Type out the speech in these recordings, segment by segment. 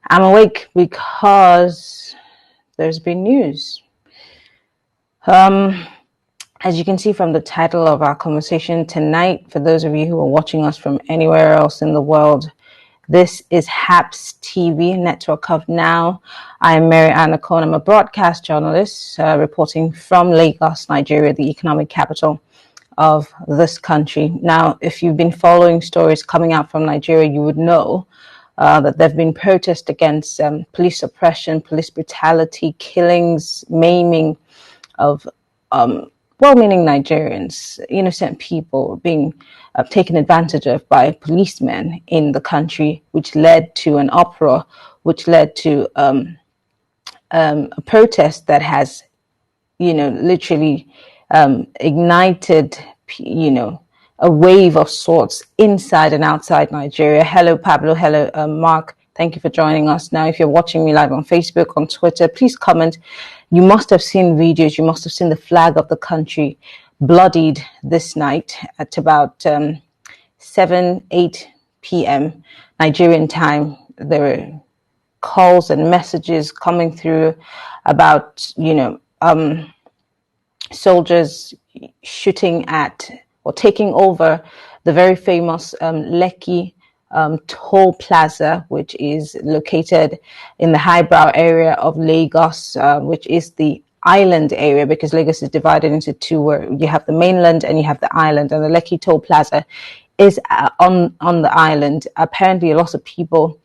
I'm awake because there's been news. As you can see from the title of our conversation tonight, for those of you who are watching us from anywhere else in the world, this is HAPS TV, Network of Now. I'm Mary Anna Cohn. I'm a broadcast journalist reporting from Lagos, Nigeria, the economic capital of this country. Now, if you've been following stories coming out from Nigeria, you would know that there have been protests against police oppression, police brutality, killings, maiming of well-meaning Nigerians, innocent people being taken advantage of by policemen in the country, which led to an uproar, which led to a protest that has, literally ignited, a wave of sorts inside and outside Nigeria. Hello, Pablo. Hello, Mark. Thank you for joining us. Now, if you're watching me live on Facebook, on Twitter, please comment. You must have seen videos. You must have seen the flag of the country bloodied this night at about 8 p.m. Nigerian time. There were calls and messages coming through about, soldiers shooting at or taking over the very famous Lekki toll plaza, which is located in the highbrow area of Lagos, which is the island area, because Lagos is divided into two, where you have the mainland and you have the island, and the Lekki toll plaza is on the island. Apparently, lots of people,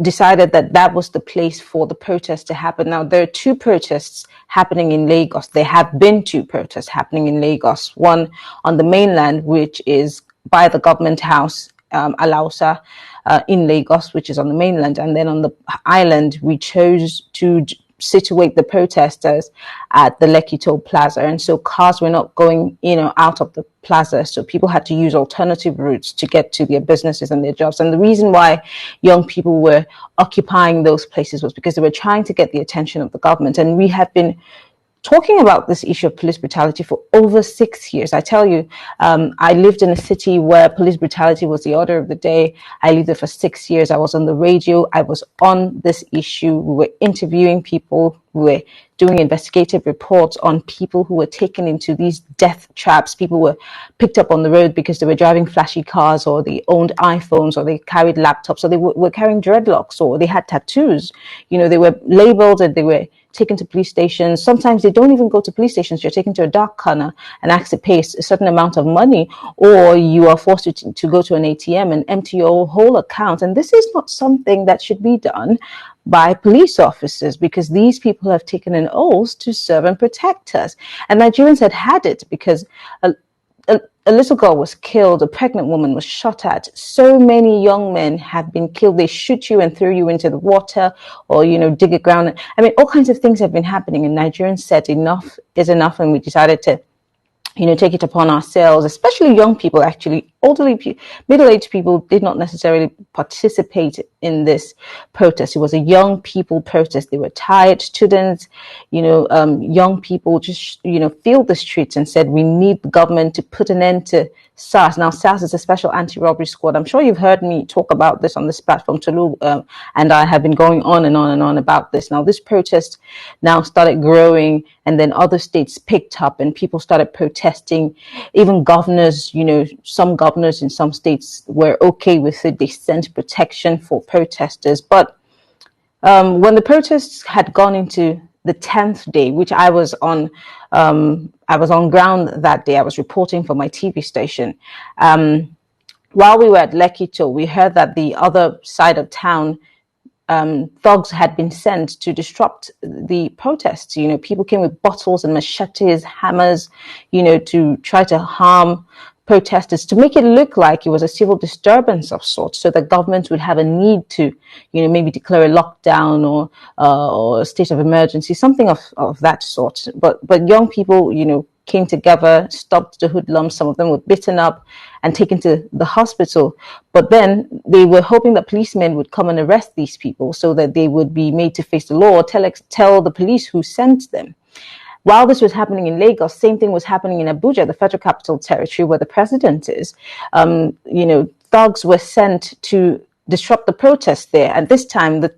decided that was the place for the protest to happen. Now, there are two protests happening in Lagos. There have been two protests happening in Lagos. One on the mainland, which is by the government house, Alausa, in Lagos, which is on the mainland. And then on the island, we chose to situate the protesters at the Lekki Toll Plaza. And so cars were not going, out of the plaza. So people had to use alternative routes to get to their businesses and their jobs. And the reason why young people were occupying those places was because they were trying to get the attention of the government. And we have been talking about this issue of police brutality for over 6 years. I tell you, I lived in a city where police brutality was the order of the day. I lived there for 6 years. I was on the radio. I was on this issue. We were interviewing people. We were doing investigative reports on people who were taken into these death traps. People were picked up on the road because they were driving flashy cars, or they owned iPhones, or they carried laptops, or they were carrying dreadlocks, or they had tattoos. They were labeled and they were taken to police stations. Sometimes they don't even go to police stations. You're taken to a dark corner and asked to pay a certain amount of money, or you are forced to go to an ATM and empty your whole account. And this is not something that should be done by police officers, because these people have taken an oath to serve and protect us. And Nigerians had it, because a little girl was killed, a pregnant woman was shot at. So many young men have been killed. They shoot you and throw you into the water, or, dig a ground. I mean, all kinds of things have been happening, and Nigerians said enough is enough, and we decided to take it upon ourselves, especially young people. Actually, elderly, middle-aged people did not necessarily participate in this protest. It was a young people protest. They were tired students, young people just, filled the streets and said, we need the government to put an end to SARS. Now, SARS is a special anti-robbery squad. I'm sure you've heard me talk about this on this platform. Tolu and I have been going on and on and on about this. Now, this protest now started growing, and then other states picked up and people started protesting. Even governors, some governors in some states were okay with it. They sent protection for protesters. But when the protests had gone into the 10th day, which I was on ground that day. I was reporting for my TV station. While we were at Lekki Toll, we heard that the other side of town, thugs had been sent to disrupt the protests. People came with bottles and machetes, hammers, to try to harm protesters, to make it look like it was a civil disturbance of sorts, so the government would have a need to, maybe declare a lockdown or a state of emergency, something of that sort. But young people, came together, stopped the hoodlums. Some of them were beaten up and taken to the hospital. But then they were hoping that policemen would come and arrest these people so that they would be made to face the law, or tell the police who sent them. While this was happening in Lagos, same thing was happening in Abuja, the Federal Capital Territory, where the president is. Thugs were sent to disrupt the protest there. And this time, the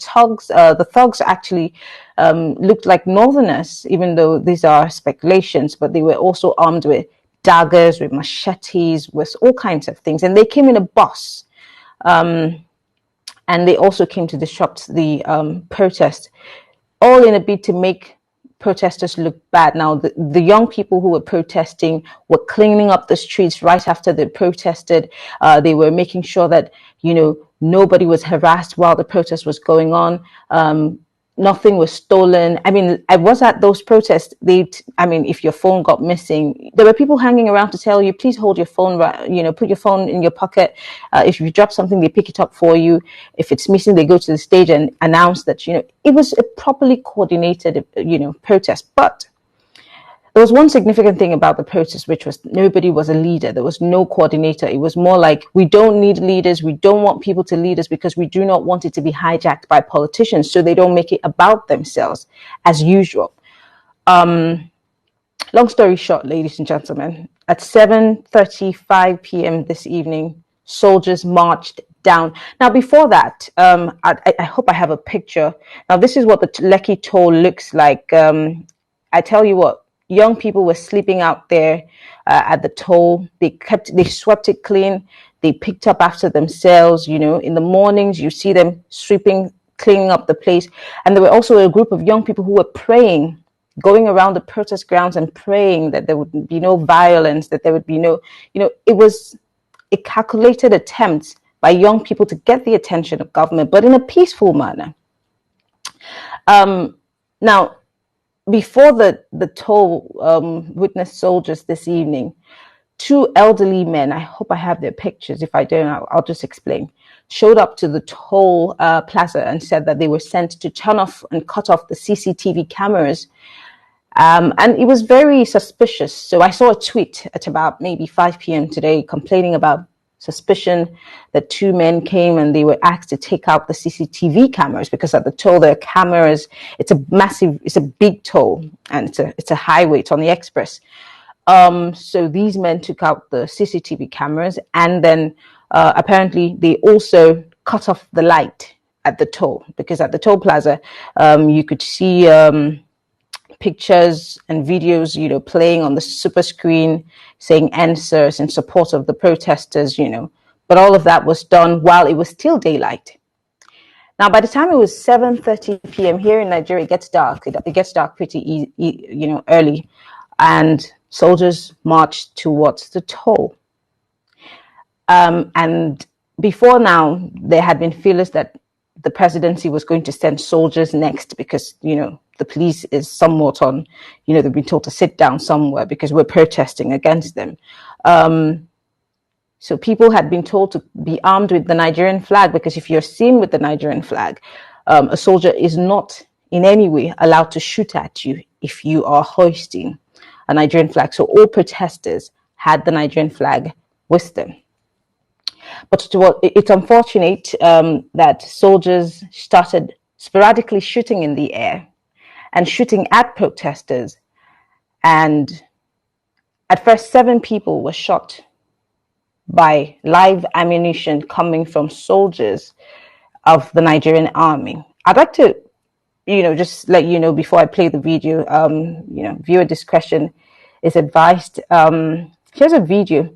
thugs actually looked like northerners, even though these are speculations. But they were also armed with daggers, with machetes, with all kinds of things, and they came in a bus. And they also came to disrupt the protest, all in a bid to make protesters look bad. Now, the young people who were protesting were cleaning up the streets right after they protested. They were making sure that, nobody was harassed while the protest was going on. Nothing was stolen. I mean, I was at those protests. If your phone got missing, there were people hanging around to tell you, please hold your phone, put your phone in your pocket. If you drop something, they pick it up for you. If it's missing, they go to the stage and announce that, it was a properly coordinated, protest. But there was one significant thing about the protest, which was nobody was a leader. There was no coordinator. It was more like, we don't need leaders. We don't want people to lead us because we do not want it to be hijacked by politicians, so they don't make it about themselves as usual. Long story short, ladies and gentlemen, at 7:35 p.m. this evening, soldiers marched down. Now, before that, I hope I have a picture. Now, this is what the Lekki toll looks like. I tell you what, young people were sleeping out there at the toll. They swept it clean. They picked up after themselves. In the mornings, you see them sweeping, cleaning up the place. And there were also a group of young people who were praying, going around the protest grounds and praying that there would be no violence, that there would be no, it was a calculated attempt by young people to get the attention of government, but in a peaceful manner. Now, before the toll witnessed soldiers this evening, two elderly men, I hope I have their pictures. If I don't, I'll just explain, showed up to the toll plaza and said that they were sent to turn off and cut off the CCTV cameras. And it was very suspicious. So I saw a tweet at about maybe 5 p.m. today complaining about suspicion that two men came and they were asked to take out the CCTV cameras, because at the toll there are cameras. It's a big toll, and it's a highway. It's on the express. So these men took out the CCTV cameras, and then apparently they also cut off the light at the toll, because at the toll plaza you could see pictures and videos, playing on the super screen, saying answers in support of the protesters, but all of that was done while it was still daylight. Now, by the time it was 7:30 p.m. here in Nigeria, it gets dark. It gets dark pretty, early, and soldiers marched towards the toll. And before now, there had been feelers that the presidency was going to send soldiers next, because, the police is somewhat on, they've been told to sit down somewhere because we're protesting against them. So people had been told to be armed with the Nigerian flag, because if you're seen with the Nigerian flag, a soldier is not in any way allowed to shoot at you if you are hoisting a Nigerian flag. So all protesters had the Nigerian flag with them. But it's unfortunate that soldiers started sporadically shooting in the air and shooting at protesters. And at first, 7 people were shot by live ammunition coming from soldiers of the Nigerian army. I'd like to, just let you know before I play the video, viewer discretion is advised. Here's a video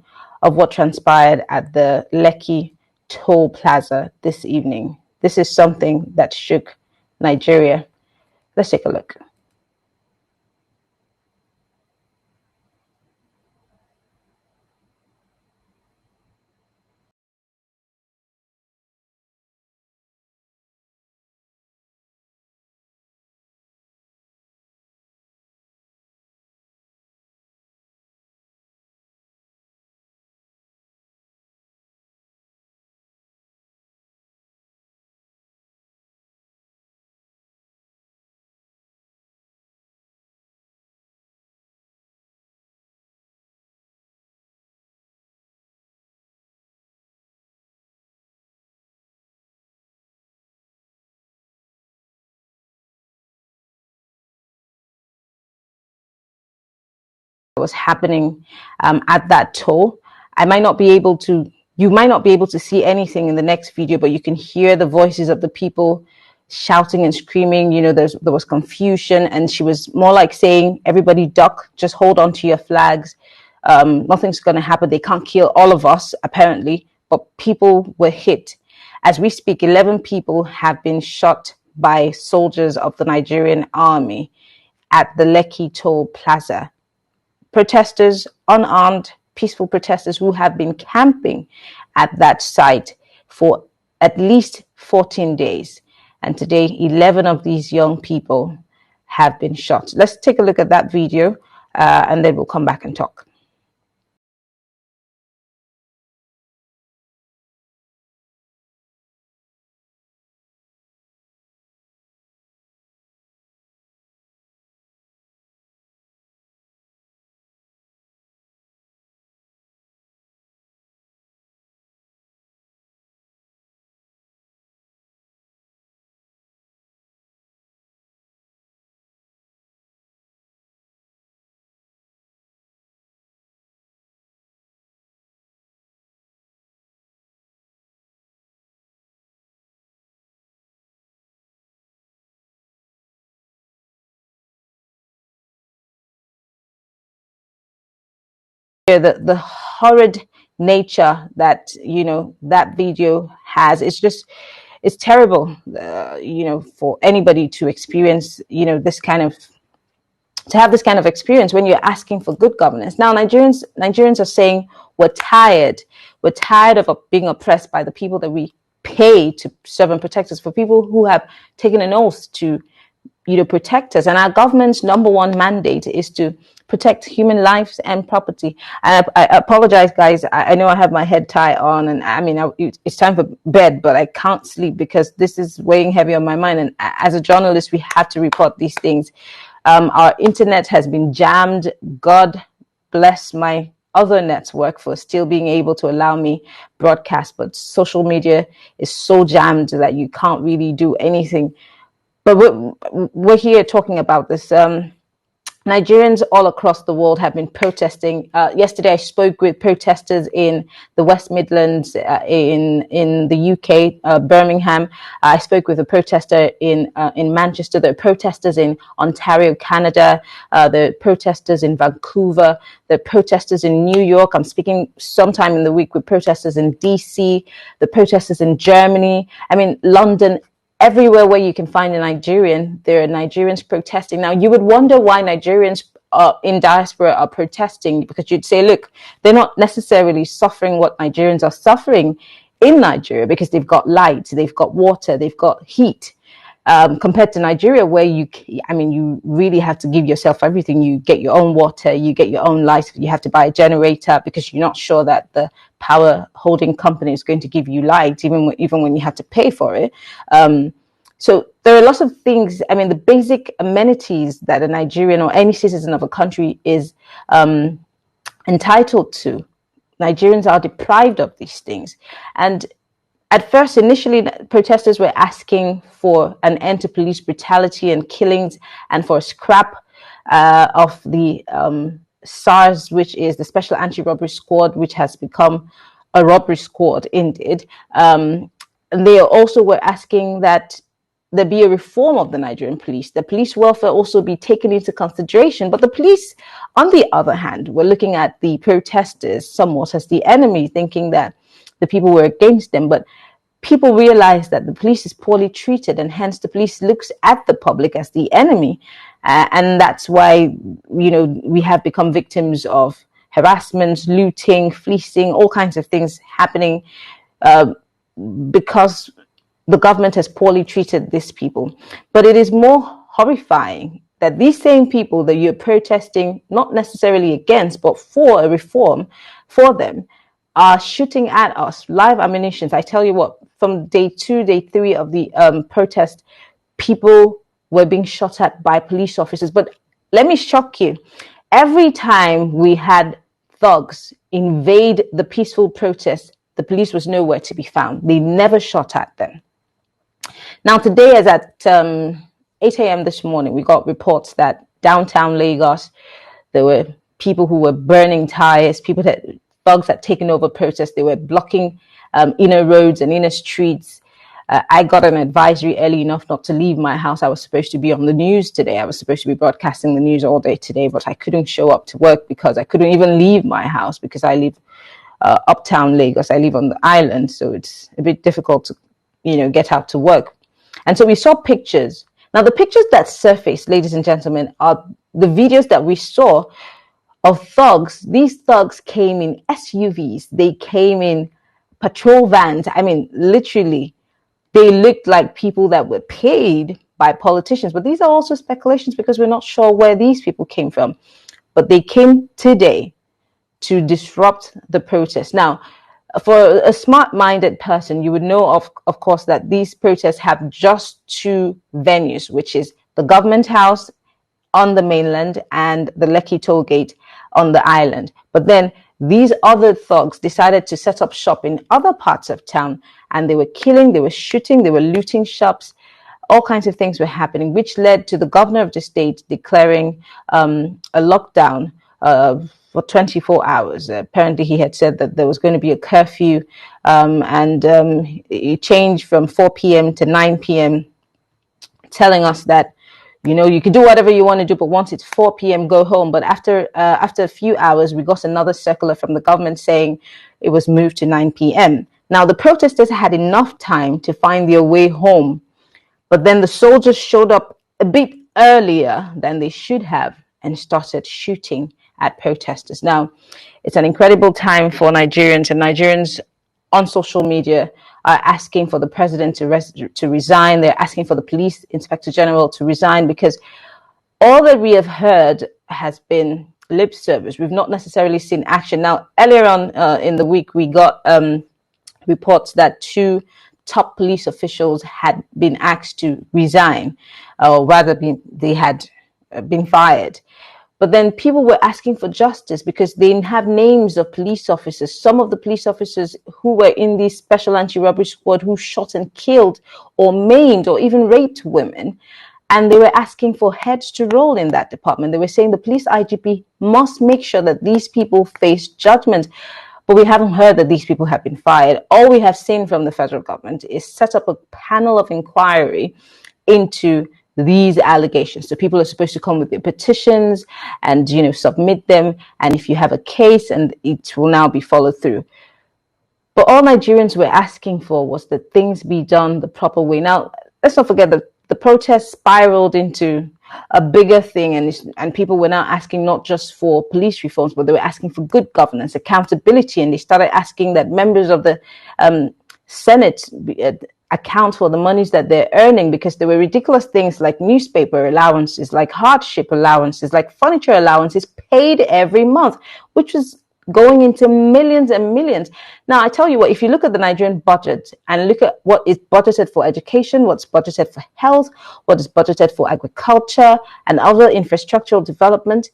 of what transpired at the Lekki toll plaza this evening. This is something that shook Nigeria. Let's take a look. Was happening at that toll. I might not be able to You might not be able to see anything in the next video, but you can hear the voices of the people shouting and screaming. There was confusion, and she was more like saying, everybody duck, just hold on to your flags. Nothing's going to happen. They can't kill all of us, apparently, but people were hit. As we speak, 11 people have been shot by soldiers of the Nigerian army at the Lekki Toll Plaza. Protesters, unarmed, peaceful protesters who have been camping at that site for at least 14 days. And today, 11 of these young people have been shot. Let's take a look at that video, and then we'll come back and talk. The horrid nature that that video has, it's terrible, for anybody to experience, this kind of to have this kind of experience when you're asking for good governance. Now, Nigerians are saying we're tired of being oppressed by the people that we pay to serve and protect us, for people who have taken an oath to protect us. And our government's number one mandate is to protect human lives and property. And I apologize, guys. I know I have my head tie on, and I mean, it's time for bed, but I can't sleep because this is weighing heavy on my mind. And as a journalist, we have to report these things. Our internet has been jammed. God bless my other network for still being able to allow me broadcast, but social media is so jammed that you can't really do anything. But we're here talking about this. Nigerians all across the world have been protesting. Yesterday, I spoke with protesters in the West Midlands, in the UK, Birmingham. I spoke with a protester in Manchester. There are protesters in Ontario, Canada. There are protesters in Vancouver. There are protesters in New York. I'm speaking sometime in the week with protesters in DC. The protesters in Germany. I mean, London. Everywhere where you can find a Nigerian, there are Nigerians protesting. Now, you would wonder why Nigerians in diaspora are protesting, because you'd say, look, they're not necessarily suffering what Nigerians are suffering in Nigeria, because they've got light, they've got water, they've got heat. Compared to Nigeria, where you really have to give yourself everything. You get your own water, you get your own light, you have to buy a generator because you're not sure that the power holding company is going to give you light, even when you have to pay for it. So there are lots of things. I mean, the basic amenities that a Nigerian or any citizen of a country is entitled to, Nigerians are deprived of these things. And at first, initially, protesters were asking for an end to police brutality and killings, and for a scrap of the SARS, which is the Special Anti-Robbery Squad, which has become a robbery squad indeed. And they also were asking that there be a reform of the Nigerian police, the police welfare also be taken into consideration. But the police, on the other hand, were looking at the protesters somewhat as the enemy, thinking that the people were against them. But people realize that the police is poorly treated, and hence the police looks at the public as the enemy. And that's why, we have become victims of harassment, looting, fleecing, all kinds of things happening because the government has poorly treated these people. But it is more horrifying that these same people that you're protesting, not necessarily against, but for a reform for them, are shooting at us live ammunitions. I tell you what, from day 2, day 3 of the protest, people were being shot at by police officers. But let me shock you. Every time we had thugs invade the peaceful protest, the police was nowhere to be found. They never shot at them. Now, today, as at 8 a.m. this morning, we got reports that downtown Lagos, there were people who were burning tires, thugs had taken over protests. They were blocking inner roads and inner streets. I got an advisory early enough not to leave my house. I was supposed to be on the news today. I was supposed to be broadcasting the news all day today, but I couldn't show up to work because I couldn't even leave my house because I live uptown Lagos. I live on the island, so it's a bit difficult to, get out to work. And so we saw pictures. Now, the pictures that surfaced, ladies and gentlemen, are the videos that we saw of thugs. These thugs came in SUVs. They came in patrol vans. I mean, literally, they looked like people that were paid by politicians. But these are also speculations because we're not sure where these people came from. But they came today to disrupt the protest. Now, for a smart-minded person, you would know, of course, that these protests have just two venues, which is the government house on the mainland and the Lekki toll gate on the island. But then these other thugs decided to set up shop in other parts of town, and they were killing, they were shooting, they were looting shops. All kinds of things were happening, which led to the governor of the state declaring a lockdown for 24 hours. Apparently, he had said that there was going to be a curfew, and it changed from 4 p.m. to 9 p.m., telling us that, you can do whatever you want to do, but once it's 4 p.m., go home. But after a few hours, we got another circular from the government saying it was moved to 9 p.m. Now, the protesters had enough time to find their way home, but then the soldiers showed up a bit earlier than they should have and started shooting at protesters. Now, it's an incredible time for Nigerians, and Nigerians on social media are asking for the president to resign. They're asking for the police inspector general to resign because all that we have heard has been lip service. We've not necessarily seen action. Now, earlier on in the week, we got reports that two top police officials had been asked to resign, or rather they had been fired. But then people were asking for justice because they have names of police officers. Some of the police officers who were in the special anti-robbery squad who shot and killed or maimed or even raped women. And they were asking for heads to roll in that department. They were saying the police IGP must make sure that these people face judgment. But we haven't heard that these people have been fired. All we have seen from the federal government is set up a panel of inquiry into these allegations. So people are supposed to come with their petitions and, submit them. And if you have a case, and it will now be followed through. But all Nigerians were asking for was that things be done the proper way. Now, let's not forget that the protest spiraled into a bigger thing, and people were now asking not just for police reforms, but they were asking for good governance, accountability, and they started asking that members of the Senate account for the monies that they're earning, because there were ridiculous things like newspaper allowances, like hardship allowances, like furniture allowances paid every month, which was going into millions and millions. Now, I tell you what, if you look at the Nigerian budget and look at what is budgeted for education, what's budgeted for health, what is budgeted for agriculture and other infrastructural development,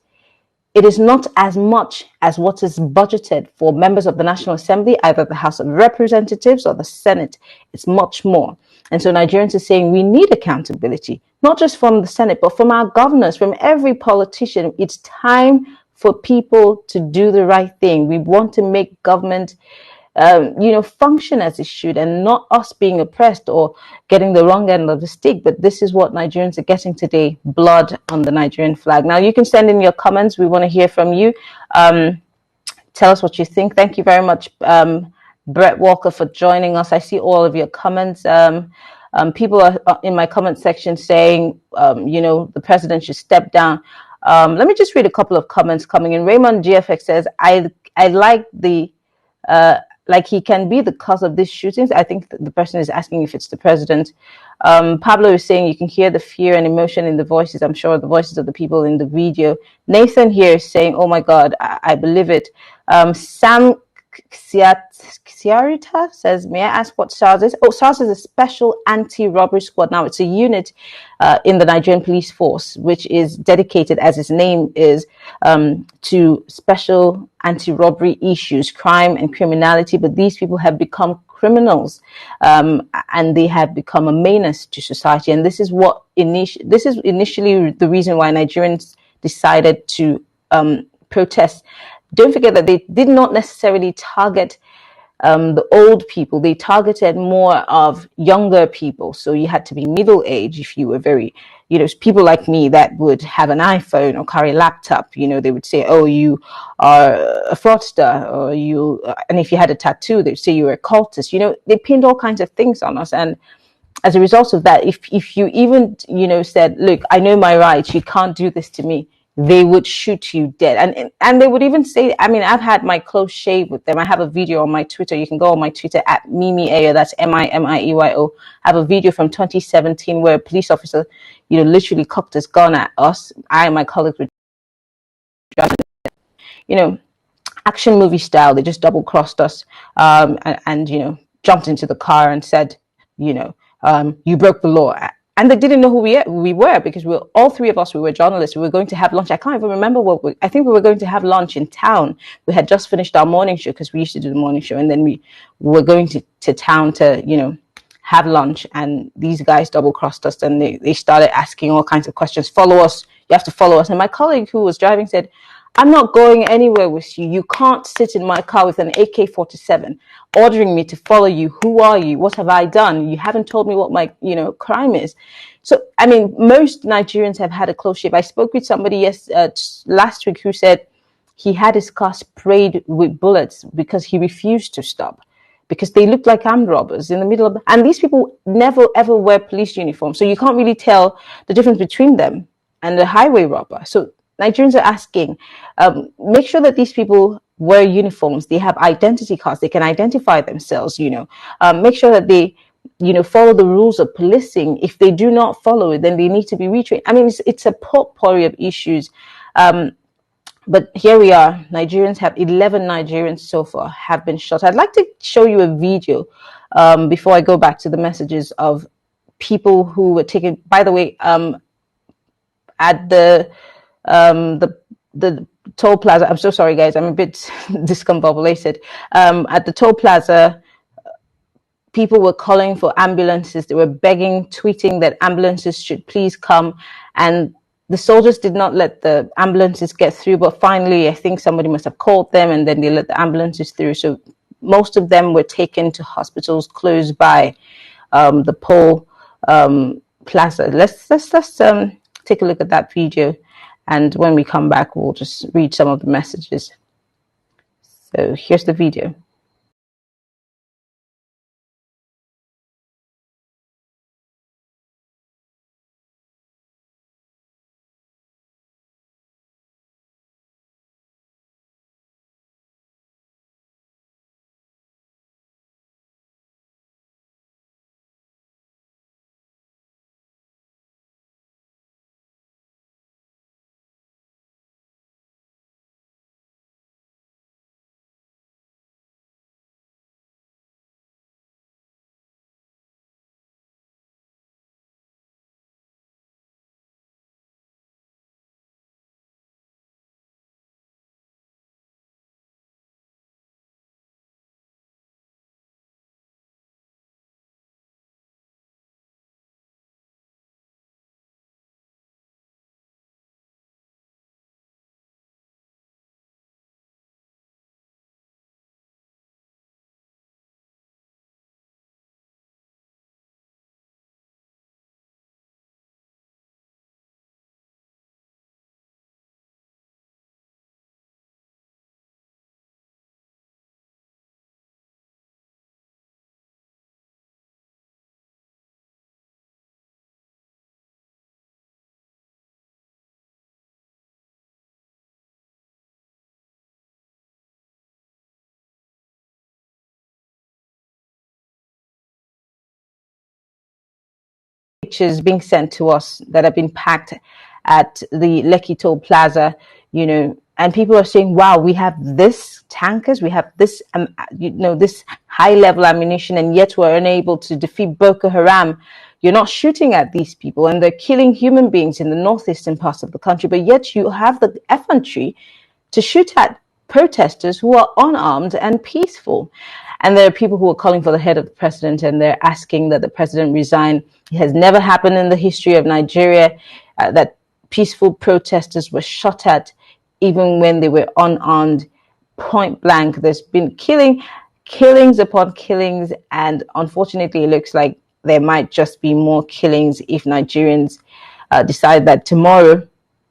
it is not as much as what is budgeted for members of the National Assembly, either the House of Representatives or the Senate. It's much more. And so Nigerians are saying we need accountability, not just from the Senate, but from our governors, from every politician. It's time for people to do the right thing. We want to make government function as it should, and not us being oppressed or getting the wrong end of the stick. But this is what Nigerians are getting today: blood on the Nigerian flag. Now, you can send in your comments. We want to hear from you. Tell us what you think. Thank you very much, Brett Walker, for joining us. I see all of your comments. People are in my comment section saying, the president should step down. Let me just read a couple of comments coming in. Raymond GFX says, I like the like he can be the cause of these shootings. I think the person is asking if it's the president. Pablo is saying you can hear the fear and emotion in the voices. I'm sure the voices of the people in the video. Nathan here is saying, oh my God, I believe it. Sam Xiarita says, may I ask what SARS is? Oh, SARS is a special anti-robbery squad. Now, it's a unit in the Nigerian police force, which is dedicated, as its name is, to special anti-robbery issues, crime and criminality. But these people have become criminals, and they have become a menace to society. And this is what this is initially the reason why Nigerians decided to protest don't forget that they did not necessarily target the old people. They targeted more of younger people. So you had to be middle age if you were very, people like me that would have an iPhone or carry a laptop. They would say, "Oh, you are a fraudster," or and if you had a tattoo, they'd say you were a cultist. They pinned all kinds of things on us, and as a result of that, if you even said, "Look, I know my rights, you can't do this to me," they would shoot you dead. And they would even say, I mean, I've had my clothes shaved with them. I have a video on my Twitter. You can go on my Twitter at Mimi Ayo, that's MIMIEYO. I have a video from 2017 where a police officer literally cocked his gun at us. I and my colleagues were driving, you know action movie style. They just double crossed us, and jumped into the car and said, you know, you broke the law. And they didn't know who we were, because all three of us, we were journalists. We were going to have lunch. I can't even remember I think we were going to have lunch in town. We had just finished our morning show, because we used to do the morning show. And then we were going to town to, have lunch. And these guys double crossed us, and they started asking all kinds of questions. Follow us. You have to follow us. And my colleague who was driving said, "I'm not going anywhere with you. You can't sit in my car with an AK-47 ordering me to follow you. Who are you? What have I done? You haven't told me what my, crime is." So, I mean, most Nigerians have had a close shave. I spoke with somebody last week who said he had his car sprayed with bullets because he refused to stop, because they looked like armed robbers in the middle of, and these people never ever wear police uniforms. So you can't really tell the difference between them and the highway robber. So Nigerians are asking, make sure that these people wear uniforms. They have identity cards. They can identify themselves, make sure that they, follow the rules of policing. If they do not follow it, then they need to be retrained. I mean, it's a potpourri of issues. But here we are. 11 Nigerians so far have been shot. I'd like to show you a video before I go back to the messages of people who were taken. By the way, at the toll plaza, I'm so sorry guys, I'm a bit discombobulated. At the toll plaza, people were calling for ambulances. They were begging, tweeting that ambulances should please come, and the soldiers did not let the ambulances get through. But finally, I think somebody must have called them, and then they let the ambulances through. So most of them were taken to hospitals close by the toll plaza. Let's take a look at that video, and when we come back, we'll just read some of the messages. So here's the video. Pictures being sent to us that have been packed at the Lekki Toll Plaza, and people are saying, wow, we have this tankers, we have this, this high level ammunition, and yet we're unable to defeat Boko Haram. You're not shooting at these people, and they're killing human beings in the northeastern parts of the country, but yet you have the effrontery to shoot at protesters who are unarmed and peaceful. And there are people who are calling for the head of the president, and they're asking that the president resign. It has never happened in the history of Nigeria that peaceful protesters were shot at, even when they were unarmed. point blank. There's been killings upon killings, and unfortunately, it looks like there might just be more killings if Nigerians decide that tomorrow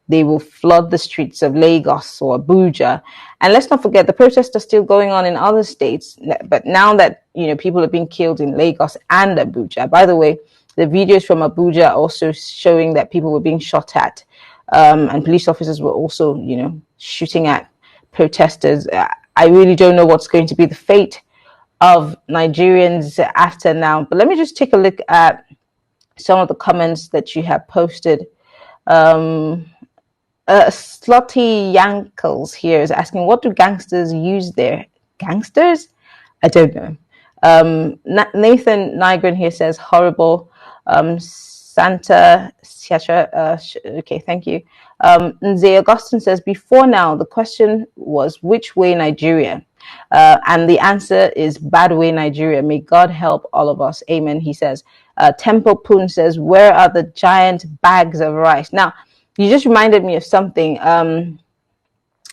they will flood the streets of Lagos or Abuja. And let's not forget, the protests are still going on in other states. But now that, people are being killed in Lagos and Abuja. By the way, the videos from Abuja are also showing that people were being shot at. And police officers were also, shooting at protesters. I really don't know what's going to be the fate of Nigerians after now. But let me just take a look at some of the comments that you have posted. Slotty Yankles here is asking, what do gangsters use there? Gangsters? I don't know. Nathan Nigran here says, horrible. Santa okay, thank you. Nze Augustine says, before now, the question was which way Nigeria? And the answer is bad way Nigeria. May God help all of us. Amen, he says. Temple Poon says, where are the giant bags of rice? Now, you just reminded me of something.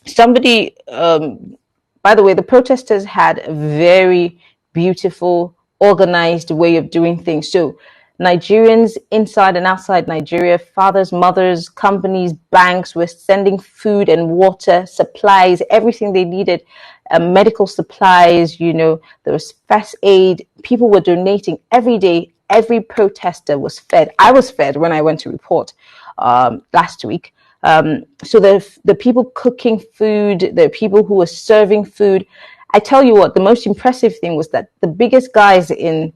Somebody, by the way, the protesters had a very beautiful, organized way of doing things. So Nigerians inside and outside Nigeria, fathers, mothers, companies, banks were sending food and water, supplies, everything they needed, medical supplies, there was first aid. People were donating every day. Every protester was fed. I was fed when I went to report last week. So the people cooking food, the people who were serving food. I tell you what, the most impressive thing was that the biggest guys in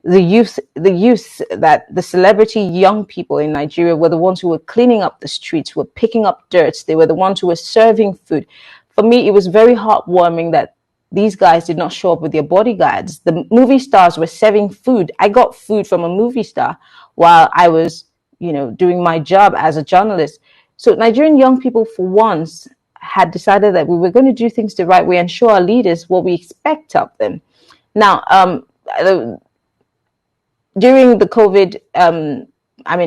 the youth, that the celebrity young people in Nigeria were the ones who were cleaning up the streets, were picking up dirt. They were the ones who were serving food. For me, it was very heartwarming that these guys did not show up with their bodyguards. The movie stars were serving food. I got food from a movie star while I was, doing my job as a journalist. So Nigerian young people, for once, had decided that we were going to do things the right way and show our leaders what we expect of them. Now, during the COVID,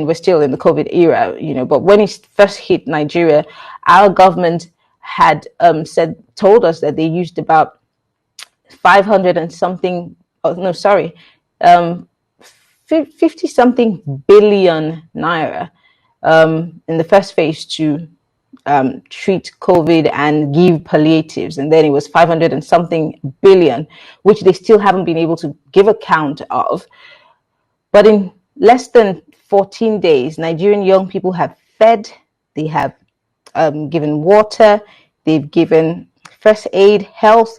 we're still in the COVID era, but when it first hit Nigeria, our government had told us that they used about 500 and something, 50 something billion naira in the first phase to treat COVID and give palliatives. And then it was 500 and something billion, which they still haven't been able to give account of. But in less than 14 days, Nigerian young people have fed, they have given water, they've given first aid, health,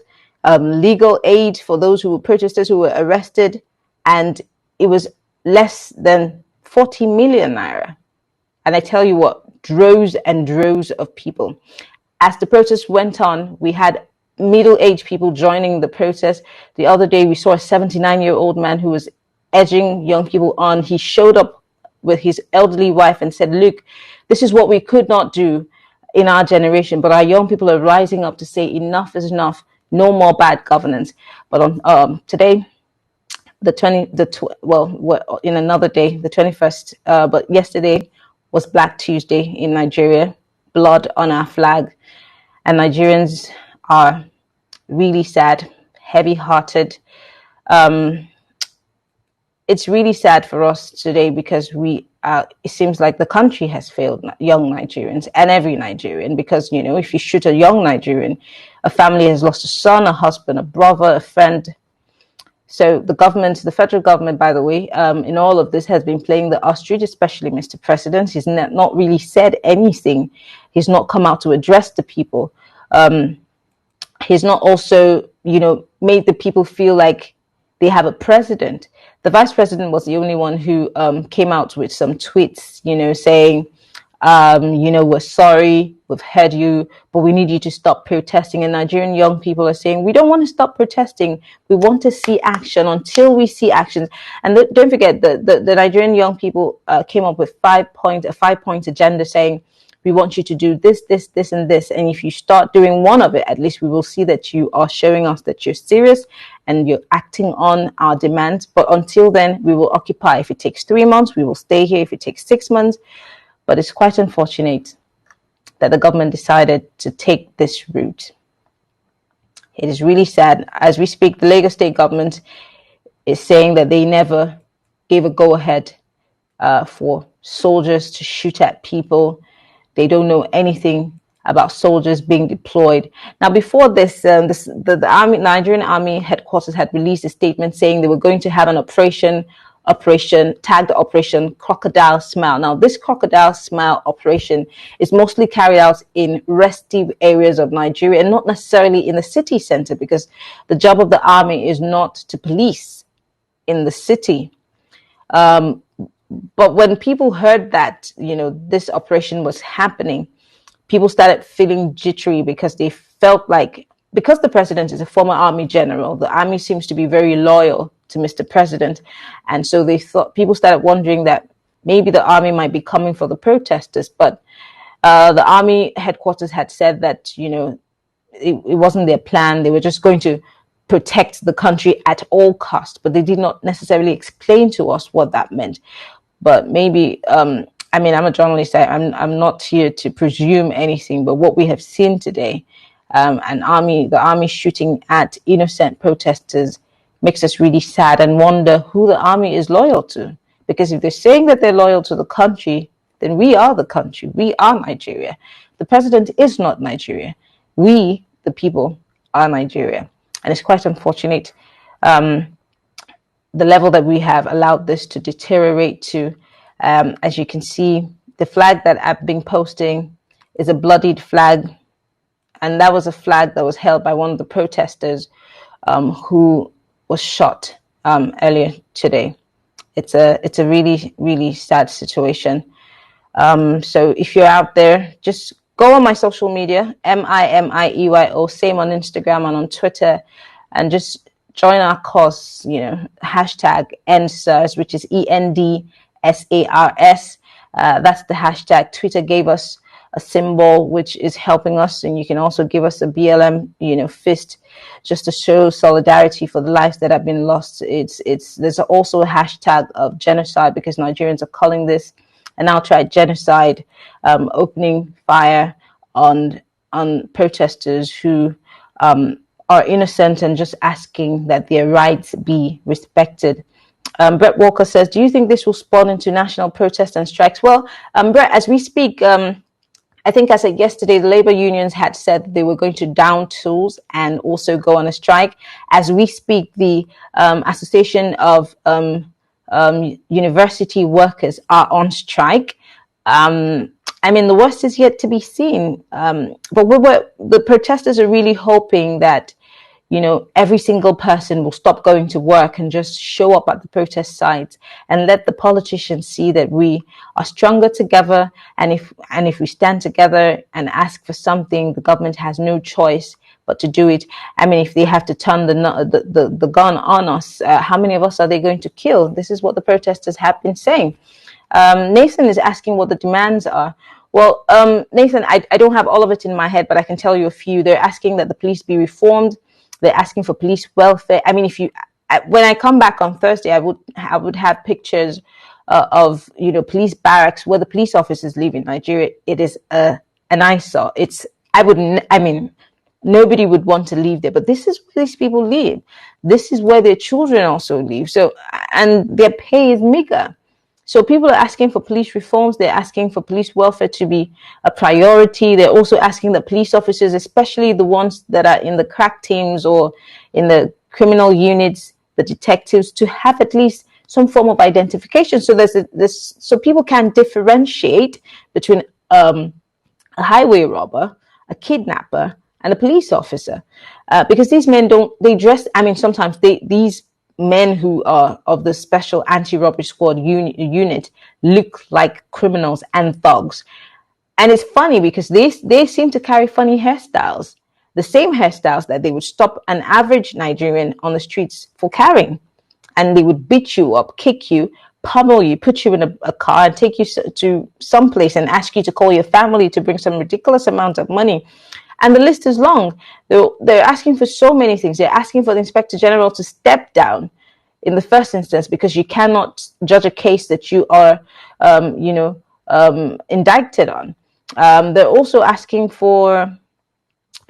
legal aid for those who were protesters who were arrested. And it was less than 40 million naira. And I tell you what, droves and droves of people. As the protest went on, we had middle-aged people joining the protest. The other day, we saw a 79-year-old man who was edging young people on. He showed up with his elderly wife and said, look, this is what we could not do in our generation, but our young people are rising up to say enough is enough, no more bad governance. But on today, in another day, the 21st, but yesterday was Black Tuesday in Nigeria, blood on our flag, and Nigerians are really sad, heavy-hearted. It's really sad for us today because it seems like the country has failed young Nigerians and every Nigerian, because, if you shoot a young Nigerian, a family has lost a son, a husband, a brother, a friend. So the federal government, by the way, in all of this has been playing the ostrich, especially Mr. President. He's not really said anything. He's not come out to address the people. He's not also, made the people feel like they have a president. The vice president was the only one who came out with some tweets, saying, we're sorry, we've heard you, but we need you to stop protesting. And Nigerian young people are saying, we don't want to stop protesting. We want to see action. Until we see actions. And don't forget, the Nigerian young people came up with a 5-point agenda saying, we want you to do this, this, this, and this. And if you start doing one of it, at least we will see that you are showing us that you're serious and you're acting on our demands. But until then, we will occupy. If it takes 3 months, we will stay here. If it takes 6 months. But it's quite unfortunate that the government decided to take this route. It is really sad. As we speak, the Lagos state government is saying that they never gave a go-ahead for soldiers to shoot at people. They don't know anything about soldiers being deployed. Now, before this, the Nigerian Army headquarters had released a statement saying they were going to have an operation tagged Operation Crocodile Smile. Now, this Crocodile Smile operation is mostly carried out in restive areas of Nigeria and not necessarily in the city center, because the job of the army is not to police in the city. But when people heard that, this operation was happening, people started feeling jittery because they felt like, because the president is a former army general, the army seems to be very loyal to Mr. President. And so people started wondering that maybe the army might be coming for the protesters. But the army headquarters had said that, it wasn't their plan. They were just going to protect the country at all costs. But they did not necessarily explain to us what that meant. But maybe, I'm a journalist. I'm not here to presume anything. But what we have seen today, the army shooting at innocent protesters, makes us really sad and wonder who the army is loyal to. Because if they're saying that they're loyal to the country, then we are the country. We are Nigeria. The president is not Nigeria. We, the people, are Nigeria. And it's quite unfortunate the level that we have allowed this to deteriorate to. As you can see, the flag that I've been posting is a bloodied flag. And that was a flag that was held by one of the protesters who was shot earlier today. It's a really, really sad situation. So if you're out there, just go on my social media, MIMIEYO, same on Instagram and on Twitter, and just join our cause, hashtag EndSARS, which is ENDSARS. That's the hashtag. Twitter gave us a symbol which is helping us, and you can also give us a BLM, fist, just to show solidarity for the lives that have been lost. There's also a hashtag of genocide, because Nigerians are calling this an outright genocide, opening fire on protesters who are innocent and just asking that their rights be respected. Brett Walker says, do you think this will spawn into national protests and strikes? Well, Brett, as we speak, I think as of yesterday, the labor unions had said they were going to down tools and also go on a strike. As we speak, the Association of University Workers are on strike. The worst is yet to be seen. But the protesters are really hoping that, every single person will stop going to work and just show up at the protest sites and let the politicians see that we are stronger together. And if we stand together and ask for something, the government has no choice but to do it. If they have to turn the gun on us, how many of us are they going to kill? This is what the protesters have been saying. Nathan is asking what the demands are. Well, Nathan, I don't have all of it in my head, but I can tell you a few. They're asking that the police be reformed. They're asking for police welfare. When I come back on Thursday, I would have pictures of police barracks where the police officers live in Nigeria. It is an eyesore. Nobody would want to live there, but this is where these people live. This is where their children also live. So, and their pay is meager. So people are asking for police reforms. They're asking for police welfare to be a priority. They're also asking the police officers, especially the ones that are in the crack teams or in the criminal units, the detectives, to have at least some form of identification. So so people can differentiate between a highway robber, a kidnapper, and a police officer, because these men sometimes these men who are of the special anti-robbery squad unit look like criminals and thugs. And it's funny because they seem to carry funny hairstyles, the same hairstyles that they would stop an average Nigerian on the streets for carrying. And they would beat you up, kick you, pummel you, put you in a car and take you to some place and ask you to call your family to bring some ridiculous amount of money. And the list is long. They're asking for so many things. They're asking for the Inspector General to step down in the first instance, because you cannot judge a case that you are, indicted on. They're also asking for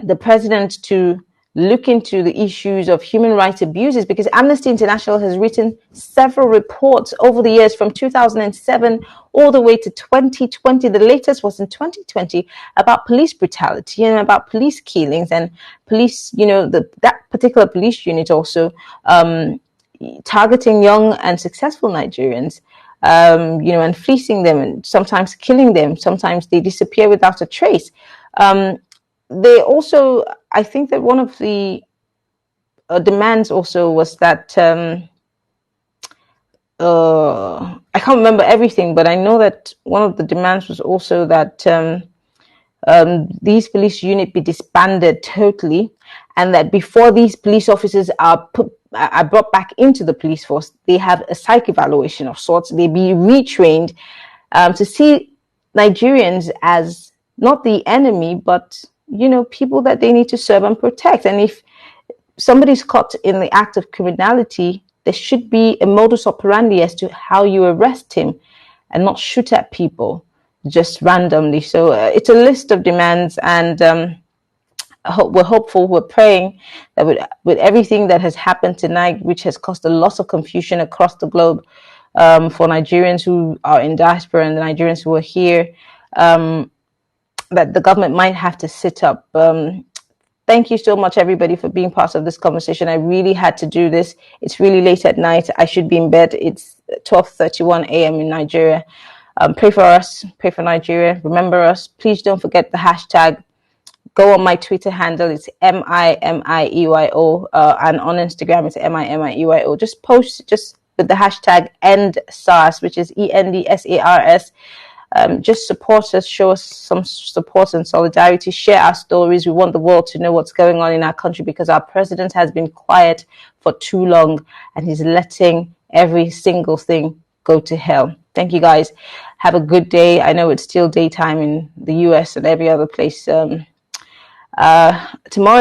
the president to look into the issues of human rights abuses, because Amnesty International has written several reports over the years from 2007 all the way to 2020. The latest was in 2020 about police brutality and about police killings and police, that particular police unit also targeting young and successful Nigerians, and fleecing them and sometimes killing them. Sometimes they disappear without a trace. They also, I think that one of the demands also was that I can't remember everything, but I know that one of the demands was also that these police units be disbanded totally, and that before these police officers are brought back into the police force, they have a psych evaluation of sorts. They be retrained to see Nigerians as not the enemy, but people that they need to serve and protect. And if somebody's caught in the act of criminality, there should be a modus operandi as to how you arrest him and not shoot at people just randomly. So it's a list of demands, and we're hopeful, we're praying that with everything that has happened tonight, which has caused a lot of confusion across the globe for Nigerians who are in diaspora and the Nigerians who are here, that the government might have to sit up. Thank you so much, everybody, for being part of this conversation. I really had to do this. It's really late at night. I should be in bed. It's 12:31 a.m. in Nigeria. Pray for us. Pray for Nigeria. Remember us. Please don't forget the hashtag. Go on my Twitter handle. It's MIMIEYO. And on Instagram, it's MIMIEYO. Just post just with the hashtag EndSARS, which is ENDSARS. Just support us, show us some support and solidarity, share our stories. We want the world to know what's going on in our country, because our president has been quiet for too long and he's letting every single thing go to hell. Thank you, guys. Have a good day. I know it's still daytime in the US and every other place. Tomorrow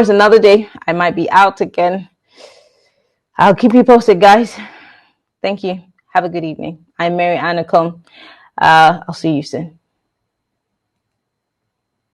is another day. I might be out again. I'll keep you posted, guys. Thank you. Have a good evening. I'm Mary Anacom. I'll see you soon.